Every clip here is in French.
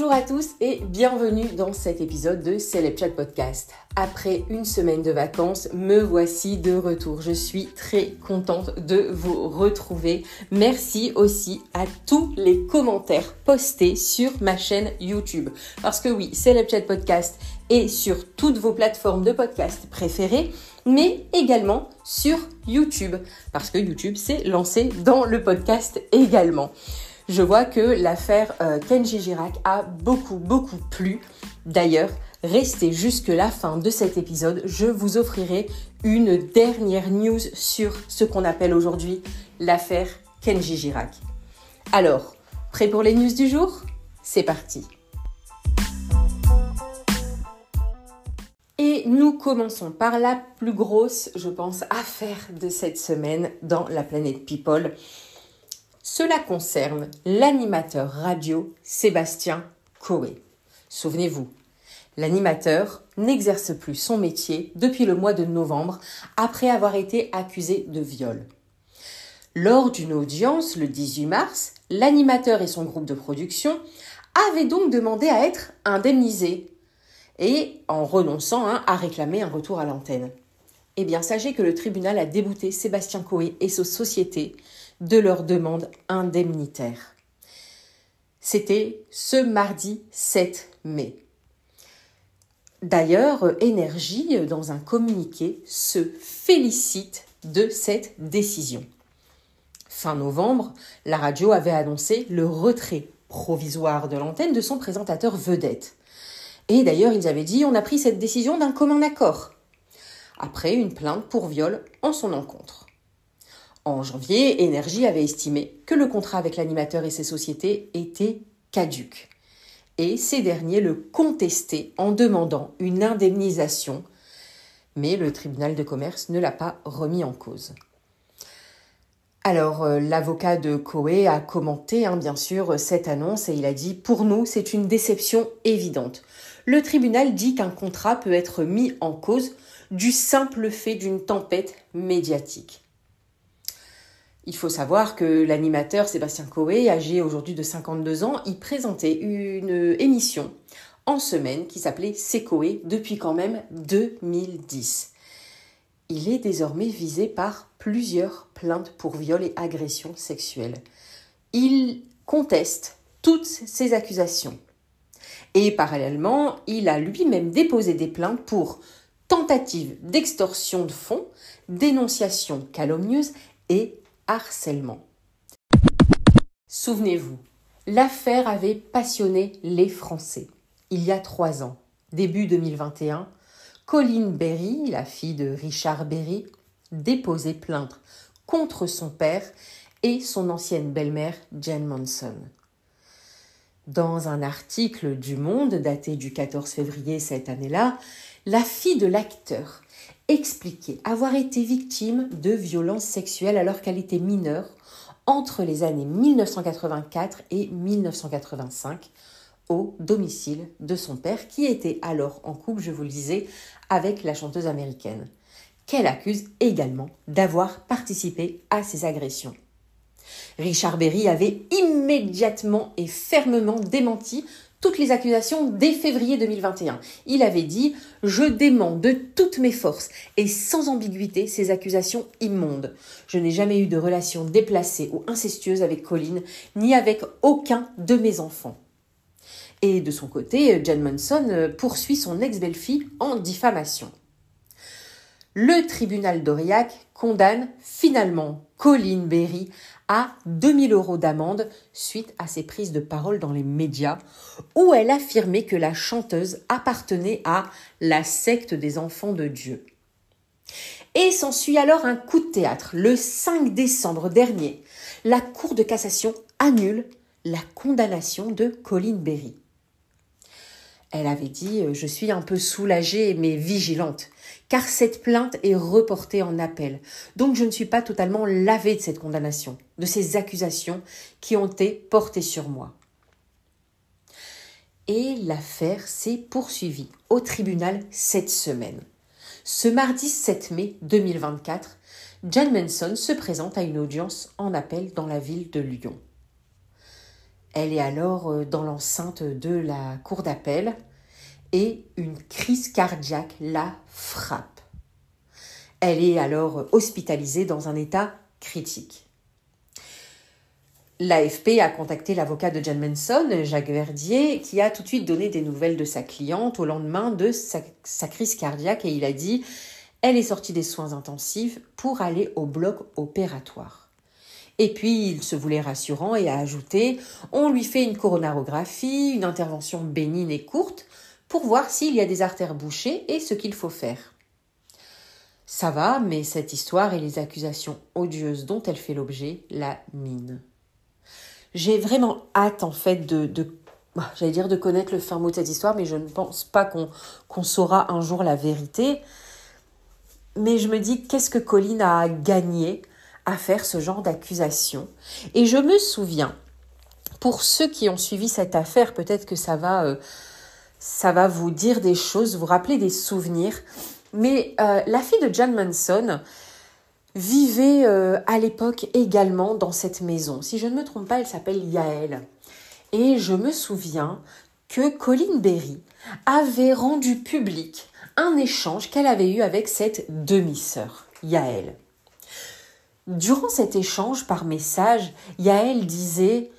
Bonjour à tous et bienvenue dans cet épisode de Celeb Chat Podcast. Après une semaine de vacances, me voici de retour. Je suis très contente de vous retrouver. Merci aussi à tous les commentaires postés sur ma chaîne YouTube. Parce que oui, Celeb Chat Podcast est sur toutes vos plateformes de podcast préférées, mais également sur YouTube. Parce que YouTube s'est lancé dans le podcast également. Je vois que l'affaire Kenji Girac a beaucoup plu. D'ailleurs, restez jusque la fin de cet épisode. Je vous offrirai une dernière news sur ce qu'on appelle aujourd'hui l'affaire Kenji Girac. Alors, prêt pour les news du jour ? C'est parti. Et nous commençons par la plus grosse, je pense, affaire de cette semaine dans la planète People. Cela concerne l'animateur radio Sébastien Coé. Souvenez-vous, l'animateur n'exerce plus son métier depuis le mois de novembre après avoir été accusé de viol. Lors d'une audience le 18 mars, l'animateur et son groupe de production avaient donc demandé à être indemnisés et en renonçant à réclamer un retour à l'antenne. Eh bien, sachez que le tribunal a débouté Sébastien Coé et sa société de leur demande indemnitaire. C'était ce mardi 7 mai. D'ailleurs, Énergie, dans un communiqué, se félicite de cette décision. Fin novembre, la radio avait annoncé le retrait provisoire de l'antenne de son présentateur vedette. Et d'ailleurs, ils avaient dit « on a pris cette décision d'un commun accord » après une plainte pour viol en son encontre. En janvier, Énergie avait estimé que le contrat avec l'animateur et ses sociétés était caduc. Et ces derniers le contestaient en demandant une indemnisation, mais le tribunal de commerce ne l'a pas remis en cause. Alors, l'avocat de Coé a commenté, bien sûr, cette annonce et il a dit « Pour nous, c'est une déception évidente. Le tribunal dit qu'un contrat peut être mis en cause du simple fait d'une tempête médiatique. » Il faut savoir que l'animateur Sébastien Coé, âgé aujourd'hui de 52 ans, il présentait une émission en semaine qui s'appelait C'est Coé depuis quand même 2010. Il est désormais visé par plusieurs plaintes pour viol et agression sexuelle. Il conteste toutes ces accusations. Et parallèlement, il a lui-même déposé des plaintes pour tentative d'extorsion de fonds, dénonciation calomnieuse et harcèlement. Souvenez-vous, l'affaire avait passionné les Français. Il y a 3 ans, début 2021, Colleen Berry, la fille de Richard Berry, déposait plainte contre son père et son ancienne belle-mère Jen Manson. Dans un article du Monde daté du 14 février cette année-là, la fille de l'acteur expliquait avoir été victime de violences sexuelles alors qu'elle était mineure entre les années 1984 et 1985 au domicile de son père qui était alors en couple, je vous le disais, avec la chanteuse américaine, qu'elle accuse également d'avoir participé à ces agressions. Richard Berry avait immédiatement et fermement démenti toutes les accusations dès février 2021. Il avait dit « Je dément de toutes mes forces et sans ambiguïté ces accusations immondes. Je n'ai jamais eu de relation déplacée ou incestueuse avec Colleen, ni avec aucun de mes enfants. » Et de son côté, Jen Manson poursuit son ex-belle-fille en diffamation. Le tribunal d'Aurillac condamne finalement Colleen Berry à 2 000 € d'amende suite à ses prises de parole dans les médias où elle affirmait que la chanteuse appartenait à la secte des enfants de Dieu. Et s'ensuit alors un coup de théâtre. Le 5 décembre dernier, la Cour de cassation annule la condamnation de Colleen Berry. Elle avait dit « Je suis un peu soulagée mais vigilante, car cette plainte est reportée en appel. Donc je ne suis pas totalement lavée de cette condamnation, de ces accusations qui ont été portées sur moi. » Et l'affaire s'est poursuivie au tribunal cette semaine. Ce mardi 7 mai 2024, Jen Manson se présente à une audience en appel dans la ville de Lyon. Elle est alors dans l'enceinte de la cour d'appel et une crise cardiaque la frappe. Elle est alors hospitalisée dans un état critique. L'AFP a contacté l'avocat de Jan Manson, Jacques Verdier, qui a tout de suite donné des nouvelles de sa cliente au lendemain de sa crise cardiaque et il a dit « Elle est sortie des soins intensifs pour aller au bloc opératoire ». Et puis, il se voulait rassurant et a ajouté « On lui fait une coronarographie, une intervention bénigne et courte pour voir s'il y a des artères bouchées et ce qu'il faut faire. » Ça va, mais cette histoire et les accusations odieuses dont elle fait l'objet la minent. J'ai vraiment hâte en fait de connaître le fin mot de cette histoire, mais je ne pense pas qu'on saura un jour la vérité. Mais je me dis, qu'est-ce que Colin a gagné à faire ce genre d'accusation? Et je me souviens, pour ceux qui ont suivi cette affaire, peut-être que ça va vous dire des choses, vous rappeler des souvenirs. Mais la fille de Jan Manson vivait à l'époque également dans cette maison. Si je ne me trompe pas, elle s'appelle Yael. Et je me souviens que Colin Berry avait rendu public un échange qu'elle avait eu avec cette demi-sœur, Yael. Durant cet échange par message, Yael disait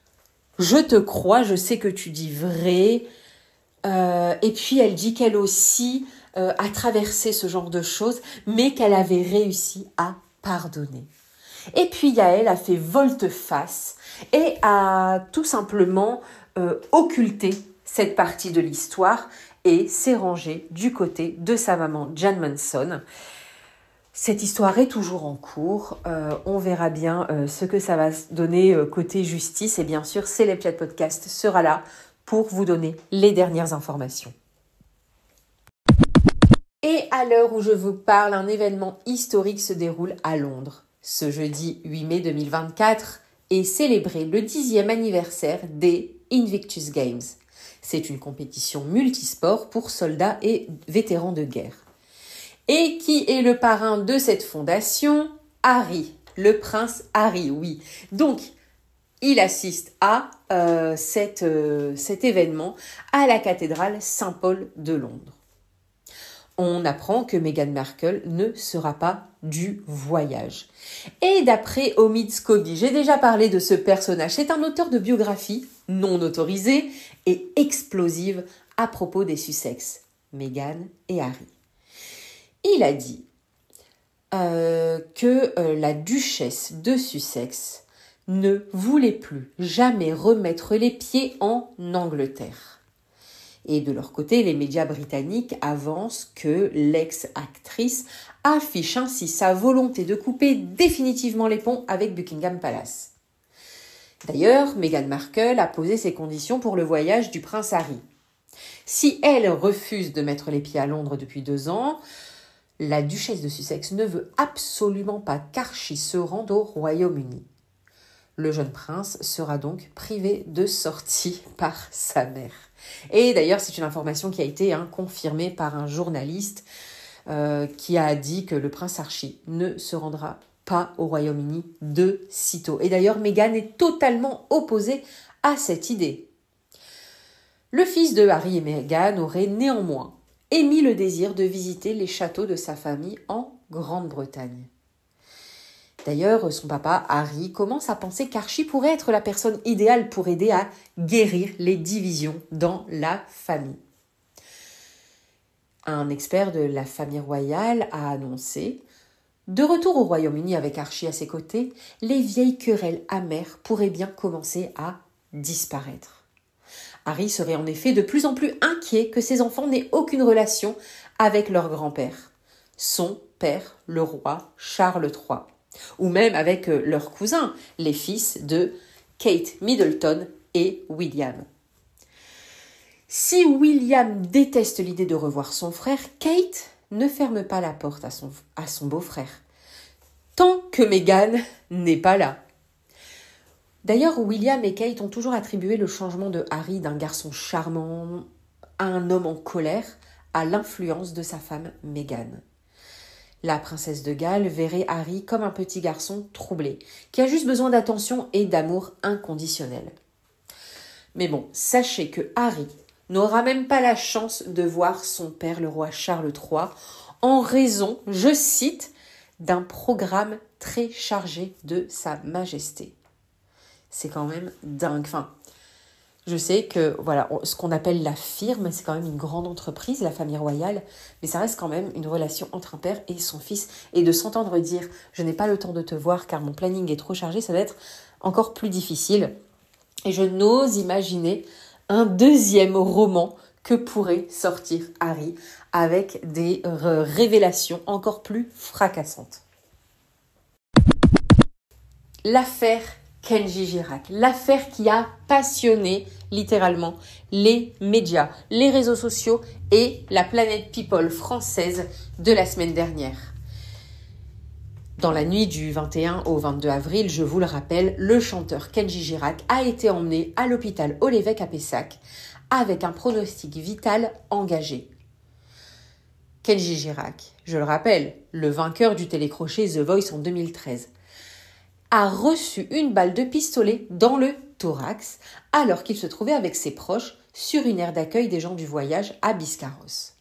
« Je te crois, je sais que tu dis vrai ». Et puis elle dit qu'elle aussi a traversé ce genre de choses, mais qu'elle avait réussi à pardonner. Et puis Yael a fait volte-face et a tout simplement occulté cette partie de l'histoire et s'est rangée du côté de sa maman Jan Manson. Cette histoire est toujours en cours. On verra bien ce que ça va donner côté justice. Et bien sûr, Célèbre Chat Podcast sera là pour vous donner les dernières informations. Et à l'heure où je vous parle, un événement historique se déroule à Londres. Ce jeudi 8 mai 2024 est célébré le 10e anniversaire des Invictus Games. C'est une compétition multisport pour soldats et vétérans de guerre. Et qui est le parrain de cette fondation? Harry, le prince Harry, oui. Donc, il assiste à cet événement à la cathédrale Saint-Paul de Londres. On apprend que Meghan Markle ne sera pas du voyage. Et d'après Omid Scobie, j'ai déjà parlé de ce personnage, c'est un auteur de biographie non autorisée et explosive à propos des Sussex, Meghan et Harry. Il a dit que la duchesse de Sussex ne voulait plus jamais remettre les pieds en Angleterre. Et de leur côté, les médias britanniques avancent que l'ex-actrice affiche ainsi sa volonté de couper définitivement les ponts avec Buckingham Palace. D'ailleurs, Meghan Markle a posé ses conditions pour le voyage du prince Harry. Si elle refuse de mettre les pieds à Londres depuis 2 ans, la duchesse de Sussex ne veut absolument pas qu'Archie se rende au Royaume-Uni. Le jeune prince sera donc privé de sortie par sa mère. Et d'ailleurs, c'est une information qui a été confirmée par un journaliste qui a dit que le prince Archie ne se rendra pas au Royaume-Uni de sitôt. Et d'ailleurs, Meghan est totalement opposée à cette idée. Le fils de Harry et Meghan aurait néanmoins émis le désir de visiter les châteaux de sa famille en Grande-Bretagne. D'ailleurs, son papa, Harry, commence à penser qu'Archie pourrait être la personne idéale pour aider à guérir les divisions dans la famille. Un expert de la famille royale a annoncé « De retour au Royaume-Uni avec Archie à ses côtés, les vieilles querelles amères pourraient bien commencer à disparaître. » Harry serait en effet de plus en plus inquiet que ses enfants n'aient aucune relation avec leur grand-père, son père, le roi Charles III. Ou même avec leurs cousins, les fils de Kate Middleton et William. Si William déteste l'idée de revoir son frère, Kate ne ferme pas la porte à son beau-frère, tant que Meghan n'est pas là. D'ailleurs, William et Kate ont toujours attribué le changement de Harry d'un garçon charmant à un homme en colère à l'influence de sa femme Meghan. La princesse de Galles verrait Harry comme un petit garçon troublé, qui a juste besoin d'attention et d'amour inconditionnel. Mais bon, sachez que Harry n'aura même pas la chance de voir son père, le roi Charles III, en raison, je cite, d'un programme très chargé de Sa Majesté. C'est quand même dingue. Enfin, je sais que voilà, ce qu'on appelle la firme, c'est quand même une grande entreprise, la famille royale, mais ça reste quand même une relation entre un père et son fils. Et de s'entendre dire « je n'ai pas le temps de te voir car mon planning est trop chargé », ça va être encore plus difficile. Et je n'ose imaginer un deuxième roman que pourrait sortir Harry avec des révélations encore plus fracassantes. L'affaire Kenji Girac, l'affaire qui a passionné littéralement les médias, les réseaux sociaux et la planète people française de la semaine dernière. Dans la nuit du 21 au 22 avril, je vous le rappelle, le chanteur Kenji Girac a été emmené à l'hôpital Olévêque à Pessac avec un pronostic vital engagé. Kenji Girac, je le rappelle, le vainqueur du télécrochet The Voice en 2013, a reçu une balle de pistolet dans le thorax alors qu'il se trouvait avec ses proches sur une aire d'accueil des gens du voyage à Biscarrosse.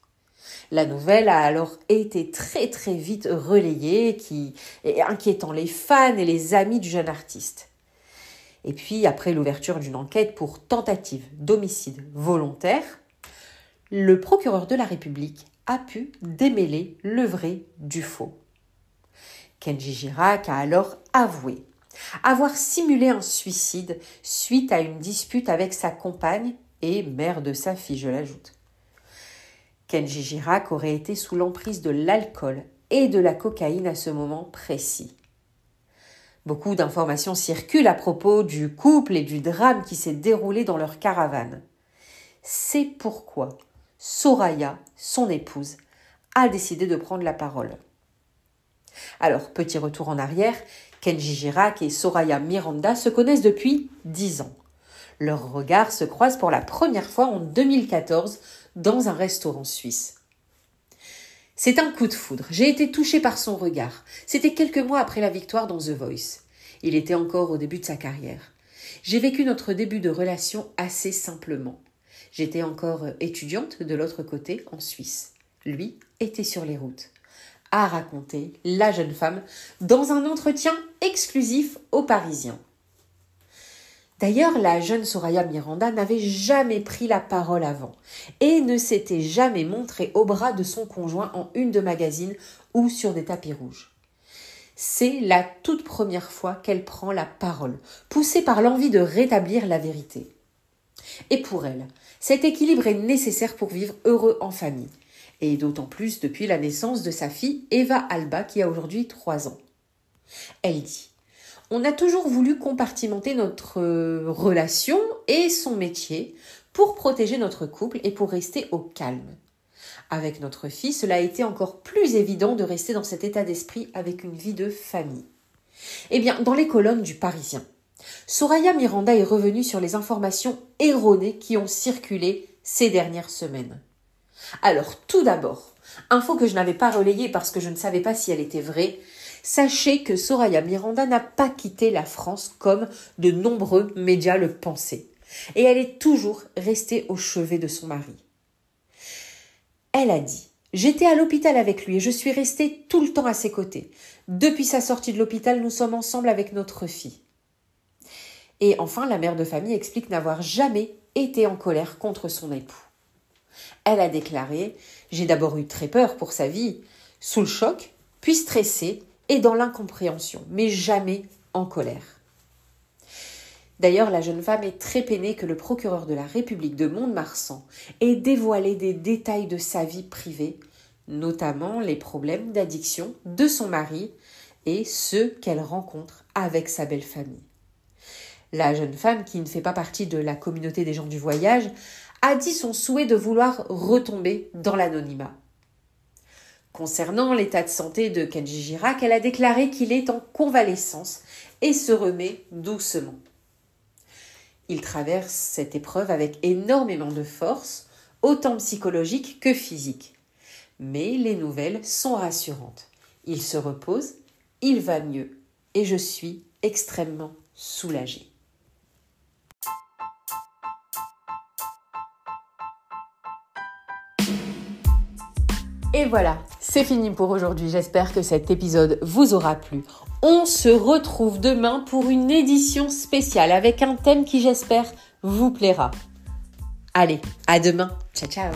La nouvelle a alors été très très vite relayée, inquiétant les fans et les amis du jeune artiste. Et puis, après l'ouverture d'une enquête pour tentative d'homicide volontaire, le procureur de la République a pu démêler le vrai du faux. Kenji Girac a alors avoué avoir simulé un suicide suite à une dispute avec sa compagne et mère de sa fille, je l'ajoute. Kenji Girac aurait été sous l'emprise de l'alcool et de la cocaïne à ce moment précis. Beaucoup d'informations circulent à propos du couple et du drame qui s'est déroulé dans leur caravane. C'est pourquoi Soraya, son épouse, a décidé de prendre la parole. Alors, petit retour en arrière, Kenji Girac et Soraya Miranda se connaissent depuis 10 ans. Leurs regards se croisent pour la première fois en 2014 dans un restaurant suisse. C'est un coup de foudre. J'ai été touchée par son regard. C'était quelques mois après la victoire dans The Voice. Il était encore au début de sa carrière. J'ai vécu notre début de relation assez simplement. J'étais encore étudiante de l'autre côté, en Suisse. Lui était sur les routes. A raconté la jeune femme dans un entretien exclusif aux Parisiens. D'ailleurs, la jeune Soraya Miranda n'avait jamais pris la parole avant et ne s'était jamais montrée au bras de son conjoint en une de magazine ou sur des tapis rouges. C'est la toute première fois qu'elle prend la parole, poussée par l'envie de rétablir la vérité. Et pour elle, cet équilibre est nécessaire pour vivre heureux en famille, et d'autant plus depuis la naissance de sa fille Eva Alba qui a aujourd'hui 3 ans. Elle dit « On a toujours voulu compartimenter notre relation et son métier pour protéger notre couple et pour rester au calme. Avec notre fille, cela a été encore plus évident de rester dans cet état d'esprit avec une vie de famille. » Eh bien, dans les colonnes du Parisien, Soraya Miranda est revenue sur les informations erronées qui ont circulé ces dernières semaines. Alors, tout d'abord, info que je n'avais pas relayée parce que je ne savais pas si elle était vraie, sachez que Soraya Miranda n'a pas quitté la France comme de nombreux médias le pensaient. Et elle est toujours restée au chevet de son mari. Elle a dit « J'étais à l'hôpital avec lui et je suis restée tout le temps à ses côtés. Depuis sa sortie de l'hôpital, nous sommes ensemble avec notre fille. » Et enfin, la mère de famille explique n'avoir jamais été en colère contre son époux. Elle a déclaré « J'ai d'abord eu très peur pour sa vie, sous le choc, puis stressée et dans l'incompréhension, mais jamais en colère. » D'ailleurs, la jeune femme est très peinée que le procureur de la République de Mont-de-Marsan ait dévoilé des détails de sa vie privée, notamment les problèmes d'addiction de son mari et ceux qu'elle rencontre avec sa belle famille. La jeune femme, qui ne fait pas partie de la communauté des gens du voyage, a dit son souhait de vouloir retomber dans l'anonymat. Concernant l'état de santé de Kenji Girac, elle a déclaré qu'il est en convalescence et se remet doucement. Il traverse cette épreuve avec énormément de force, autant psychologique que physique. Mais les nouvelles sont rassurantes. Il se repose, il va mieux et je suis extrêmement soulagée. Et voilà, c'est fini pour aujourd'hui. J'espère que cet épisode vous aura plu. On se retrouve demain pour une édition spéciale avec un thème qui, j'espère, vous plaira. Allez, à demain. Ciao, ciao.